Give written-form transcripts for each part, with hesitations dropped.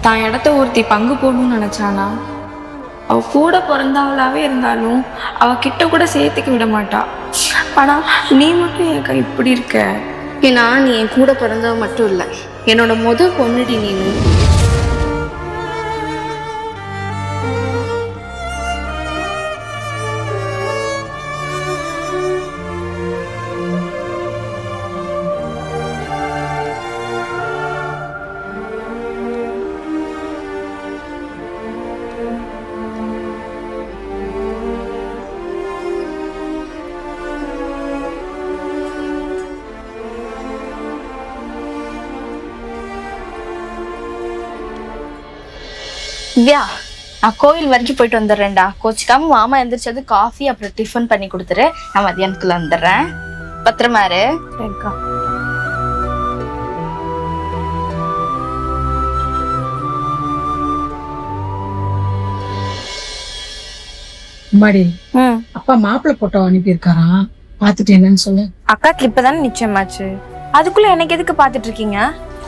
தான் இடத்த ஒருத்தி பங்கு போடணும்னு நினைச்சானா? அவ கூட பிறந்தவளாவே இருந்தாலும் அவ கிட்ட கூட சேர்த்துக்க விட மாட்டா. ஆனா நீ மட்டும் ஏக்கா இப்படி இருக்க? ஏன்னா நீ என் கூட பிறந்தவ மட்டும் இல்லை, என்னோட பொண்ணுடி நீனு. திவ்யா, நான் கோவில் வரைக்கும் போயிட்டு வந்துடுறேன்டா. கோச்சிக்காம மாமா எந்திரிச்சது காஃபி அப்புறம் டிஃபன் பண்ணி கொடுத்துரு. நான் மதியானத்துக்குள்ள வந்துடுறேன். பத்திரமா இரு. ஏக்கா அம்மாடி, அப்பா மாப்பிள்ளை போட்டோ அனுப்பியிருக்காராம், பாத்துட்டு என்னன்னு சொல்லு. அக்காக்கு இப்பதானே நிச்சயமாச்சு, அதுக்குள்ள எனக்கு எதுக்கு பாத்துட்டு இருக்கீங்க?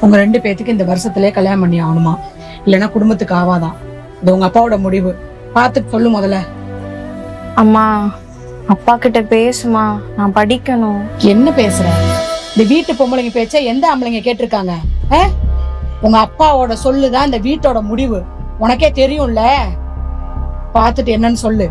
உங்க 2 பேத்துக்கு இந்த வருஷத்திலே கல்யாணம் பண்ணி ஆகணுமா, இல்லைன்னா குடும்பத்துக்கு ஆவாதான். இது உங்க அப்பாவோட முடிவு, பாத்துட்டு சொல்லு முதல்ல. அம்மா, அப்பா கிட்ட பேசுமா, நான் படிக்கணும். என்ன பேசுற? இந்த வீட்டு பொம்பளைங்க பேச்ச எந்த ஆம்பளைங்க கேட்டிருக்காங்க? உங்க அப்பாவோட சொல்லுதான் இந்த வீட்டோட முடிவு, உனக்கே தெரியும்ல. பாத்துட்டு என்னன்னு சொல்லு.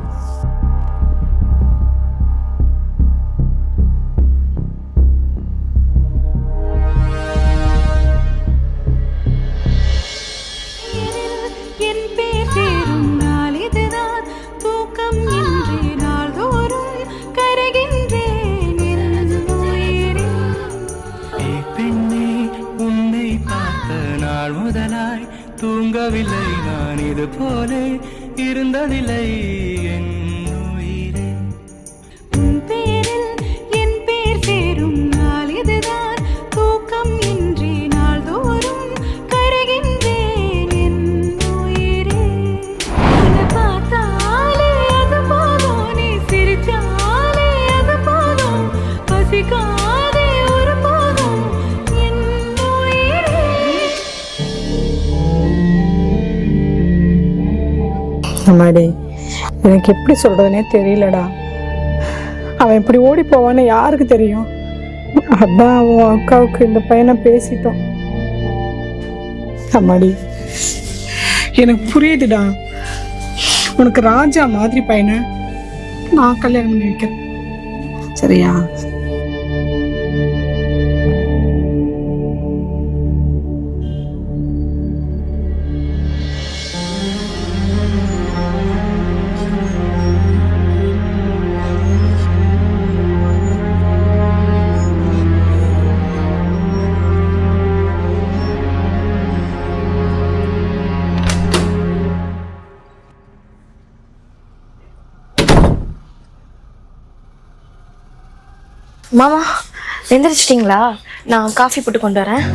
தூங்கவில்லை நான் இது போல இருந்ததில்லை என் உயிரே. உன் பேரில் என் பேர் சேரும் நாள் இதுதான், தூக்கம் இன்றி நாள்தோறும் கருகின்றேன் என் உயிரே. உன்னை பார்த்தாலே அது போதும், நீ சிரிச்சாலே அது போதும், பசிக்காதே ஒரு போதும் என் உயிரே. அம்மாடி, எனக்கு எப்படி சொல்றதுனே தெரியலடா. அவன் இப்படி ஓடி போவான்னு யாருக்கு தெரியும்? அதான் அவன் அக்காவுக்கு இந்த பையனை பேசிட்டோம். அம்மாடி, எனக்கு புரியுதுடா. உனக்கு ராஜா மாதிரி பையனை நான் கல்யாணம் பண்ணி வைக்கிறேன், சரியா? மாமா எந்திரிச்சிட்டிங்களா? நான் காஃபி போட்டு கொண்டு வரேன்.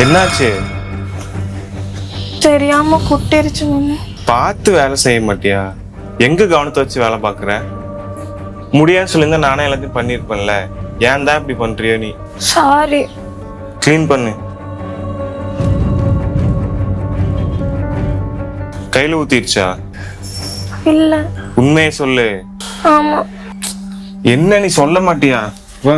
என்னாச்சு? தெரியாம குட்டிருச்சு மாமா. பார்த்து வேலை செய்ய மாட்டியா? எங்க கவனத்தை வச்சு வேலை பாக்குற? முடியாது சொல்லியிருந்தா நானே எல்லாத்தையும் பண்ணிருப்பேன்ல. ஏன் தான் இப்படி பண்றியோ நீ? சாரி. கிளீன் பண்ணு. கையில ஊத்திருச்சா? இல்ல. உண்மையை சொல்லு. ஆமா. என்ன நீ சொல்ல மாட்டியா? வா.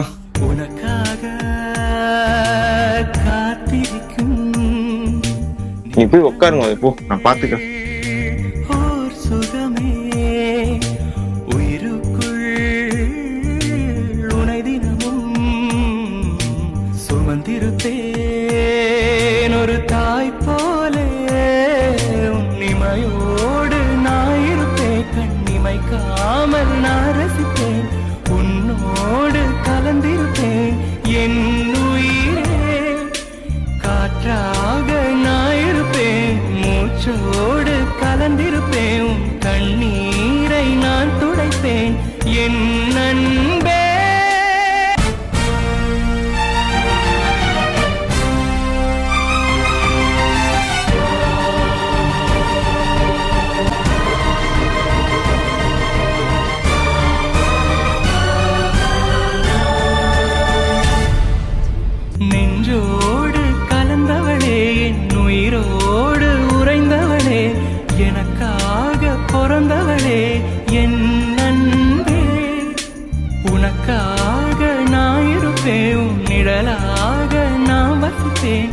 நீ போய் உட்காருங்க, போ, நான் பாத்துக்கிறேன். ஒரு தாய் போலே உன்னிமையோடு நான் இருப்பேன், கண்ணிமைக்காமல் நான் ரசிப்பேன், உன்னோடு கலந்திருப்பேன். என் நண்பே. நெஞ்சோடு கலந்தவளே, என் உயிரோடு உறைந்தவளே, எனக்காக பிறந்தவளே என் நண்பே. உனக்காக நான் இருப்பேன், உன் நிழலாக நான் வசிப்பேன்,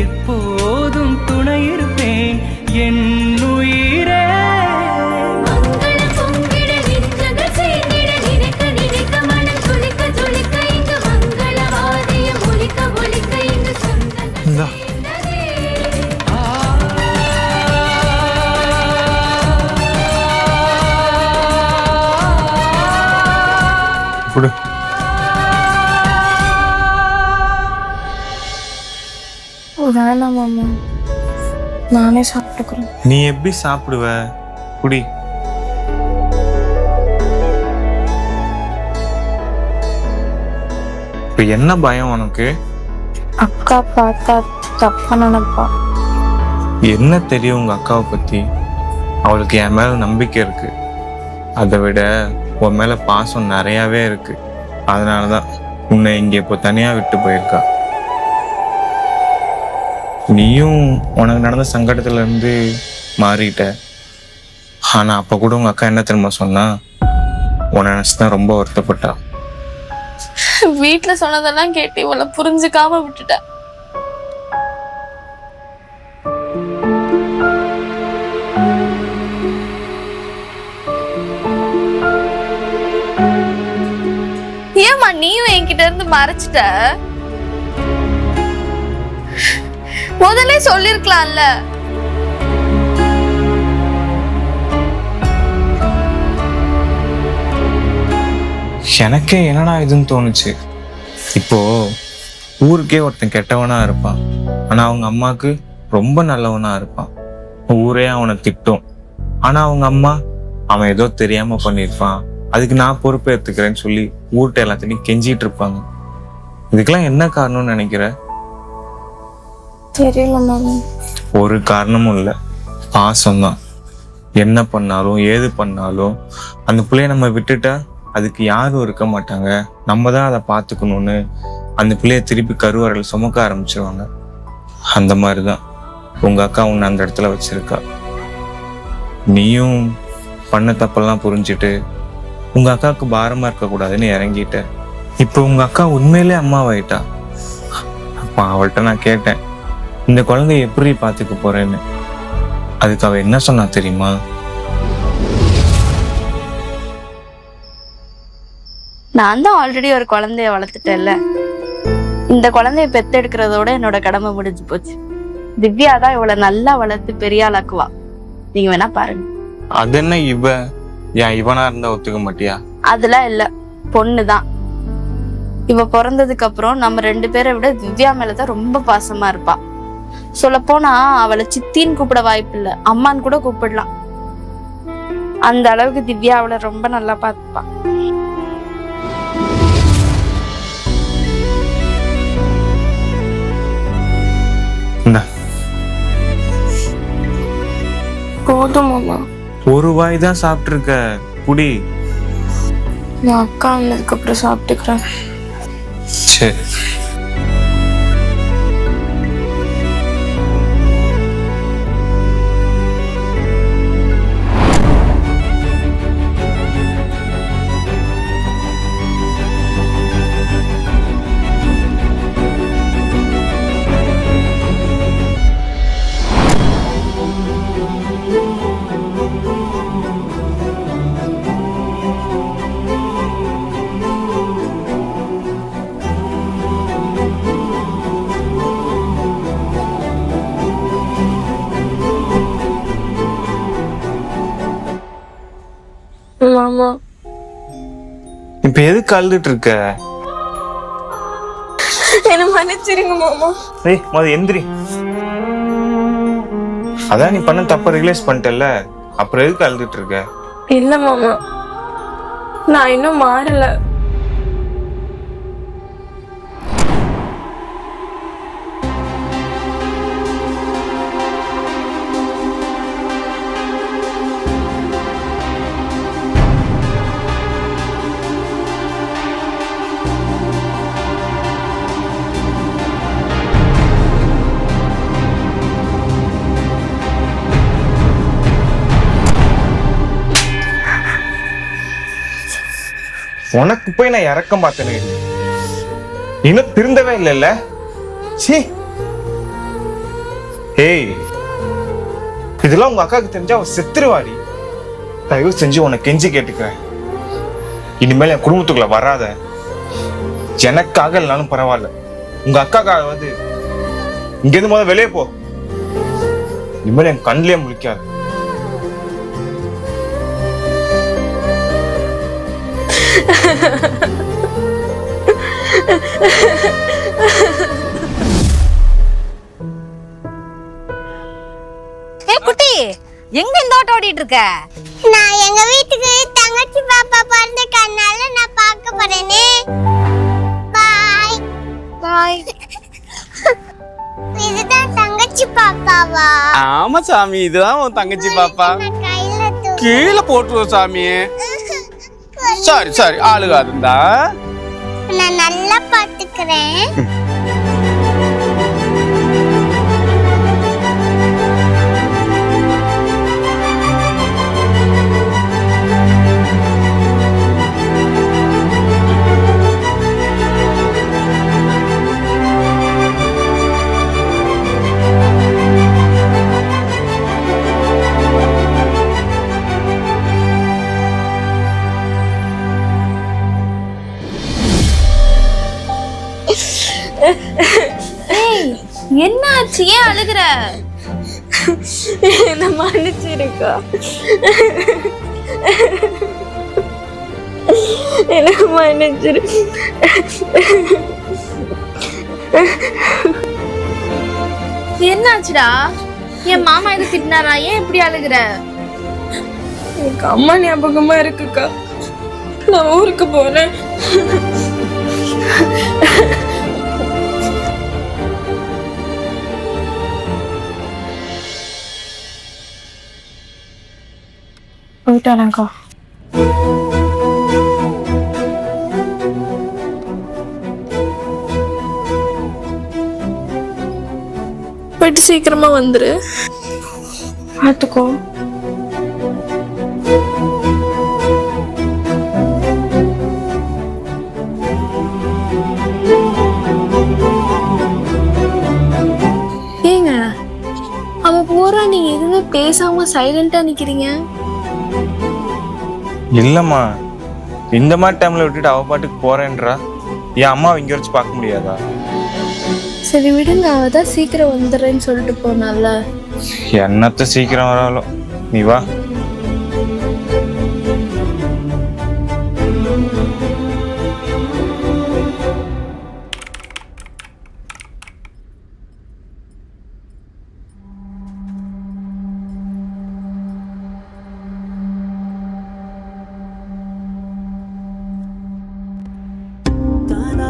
எப்போதும் துணை இருப்பேன் என் உயிரே. இந்தா. குடு. வேணாம் மாமா, நானே சாப்பிட்டுக்கிறேன். நீ எப்படி சாப்பிடுவ? குடி. இப்ப என்ன பயம் உனக்கு? அக்கா பார்த்தா தப்பா நினைப்பா. என்ன தெரியும் உங்க அக்காவை பத்தி? அவளுக்கு என் மேல நம்பிக்கை இருக்கு, அதை விட உன் மேல பாசம் நிறையாவே இருக்கு. அதனாலதான் உன்னை இங்க இப்போ தனியா விட்டு போயிருக்கா. நீயும் உனக்கு நடந்த சங்கடத்துல இருந்து மாறிட்ட. ஆனா அப்ப கூட உங்க அக்கா என்ன தெரியுமா சொன்னா? உன்னை நினைச்சுதான் ரொம்ப வருத்தப்பட்டா. வீட்டுல சொன்னதெல்லாம் கேட்டு இவளை புரிஞ்சுக்காம விட்டுட்டேன். ஏமா நீயும் என்கிட்ட இருந்து மறைச்சிட்ட? முதல்ல சொல்லிருக்கலாம்ல. எனக்கே என்னடா இதுன்னு தோணுச்சு. இப்போ ஊருக்கே ஒருத்தன் கெட்டவனா இருப்பான், ஆனா அவங்க அம்மாவுக்கு ரொம்ப நல்லவனா இருப்பான். ஊரே அவனை திட்டும், ஆனா அவங்க அம்மா அவன் ஏதோ தெரியாம பண்ணிருப்பான், அதுக்கு நான் பொறுப்பு எடுத்துக்கிறேன்னு சொல்லி ஊர்கிட்ட எல்லாத்தையும் கெஞ்சிட்டு இருப்பாங்க. இதுக்கெல்லாம் என்ன காரணம்னு நினைக்கிற? தெரியல மாமா. ஒரு காரணமும் இல்லை, பாசம்தான். என்ன பண்ணாலும் ஏது பண்ணாலும் அந்த பிள்ளைய நம்ம விட்டுட்டா அதுக்கு யாரும் இருக்க மாட்டாங்க, நம்ம தான் அதை பார்த்துக்கணும்னு அந்த பிள்ளைய திருப்பி கருவறையில் சுமக்க ஆரம்பிச்சிருவாங்க. அந்த மாதிரிதான் உங்க அக்கா உன்னை அந்த இடத்துல வச்சிருக்கா. நீயும் பண்ண தப்பெல்லாம் புரிஞ்சுட்டு உங்க அக்காவுக்கு பாரமா இருக்கக்கூடாதுன்னு இறங்கிட்ட. இப்போ உங்க அக்கா உண்மையிலே அம்மாவாயிட்டா. அப்ப அவள்கிட்ட நான் கேட்டேன், இந்த குழந்தைய எப்படி பார்த்துக்க போறேன்னு. அதுக்கு அவ என்ன சொன்னா தெரியுமா? நான் தான் ஆல்ரெடி ஒரு குழந்தைய வளர்த்துட்டேன்ல, இந்த குழந்தைய பெத்தெடுக்கிறதோட என்னோட கடமை முடிஞ்சு போச்சு. திவ்யா தான் இவளை நல்லா வளர்த்து பெரிய ஆளாக்குவா. நீங்க வேணா பாருங்க. அது என்ன ஏன் இவனா இருந்தா ஒத்துக்க மாட்டியா? அதெல்லாம் இல்ல, பொண்ணுதான். இவ பிறந்ததுக்கு அப்புறம் நம்ம 2 பேரை விட திவ்யா மேலதான் ரொம்ப பாசமா இருப்பா. சொல்ல போனா அவளை சித்தின்னு கூப்பிட வாய்ப்பு இல்ல, அம்மான்னு கூட கூப்பிடலாம். அந்த அளவுக்கு திவ்யா அவளை ரொம்ப நல்லா பார்த்துப்பா. போதும் மாமா, ஒரு வாய் தான் சாப்பிட்டு இருக்க, குடி. நான் அக்கா வந்ததுக்கு அப்புறம் சாப்பிட்டுக்கிறேன். சரி. மாமா, இப்ப எதுக்கு அழுதுட்டு இருக்க? என்ன மன்னிச்சிருங்க மாமா. ஏய் மொத எந்திரி. அதான் நீ பண்ண தப்ப ரியலைஸ் பண்ணிட்டல, அப்புறம் எதுக்கு அழுதுட்டு இருக்க? இல்ல மாமா, நான் இன்னும் மாறல. உனக்கு போய் நான் இறக்கம் பார்த்தேனே, இன்னும் திருந்தவே இல்லைல்ல. சீ. ஏய், இதெல்லாம் உங்க அக்காவுக்கு தெரிஞ்சா அவ செத்துருவாடி. தயவு செஞ்சு உன்னை கெஞ்சி கேட்டுக்கிறேன், இனிமேல் என் குடும்பத்துக்குள்ள வராத. எனக்காக இல்லைனாலும் பரவாயில்ல, உங்க அக்காக்காவது இங்கிருந்து முதல்ல வெளியே போ. இனிமேல் என் கண்ணிலே முழிக்காது. குட்டி, எங்க இந்த ஆட்டோ ஓடிட்டு இருக்க? நான் எங்க வீட்டுக்கு தங்கச்சி பாப்பா பிறந்திருக்கனால நான் பார்க்க போறேனே. பாய் பாய். இதுதான் தங்கச்சி பாப்பாவா? ஆமா சாமி, இதுதான் உன் தங்கச்சி பாப்பா. நான் கையில கீழே போட்டுருவோம் சாமி. சரி சரி, ஆளுகாதுந்தா. நான் நல்லா பாத்துக்கிறேன். என்ன ஆச்சு? ஏன் அழுகுற? என்ன மன்னிச்சிருக்கா. என்ன மன்னிச்சிரு. என்னாச்சுடா? என் மாமா எது திட்டினாரா? ஏன் இப்படி அழுகுற? எனக்கு அம்மா ஞாபகமா இருக்குக்கா. நான் ஊருக்கு போறேன். போயிட்டானக்கா. போயிட்டு சீக்கிரமா வந்துரு. பார்த்துக்கோ. ஏங்க, அவ போறா, நீங்க எதுவுமே பேசாம சைலண்டா நிக்கிறீங்க? இல்லம்மா, இந்த மாதிரி டைம்ல விட்டுட்டு அவ பாட்டுக்கு போறேன்றா. என் அம்மா இங்க வச்சு பார்க்க முடியாதா? சரி விடுங்க, அவதான் சீக்கிரம் வந்துடுறேன்னு சொல்லிட்டு போனால. என்னத்த சீக்கிரம் வராலோ, நீ வா. தானா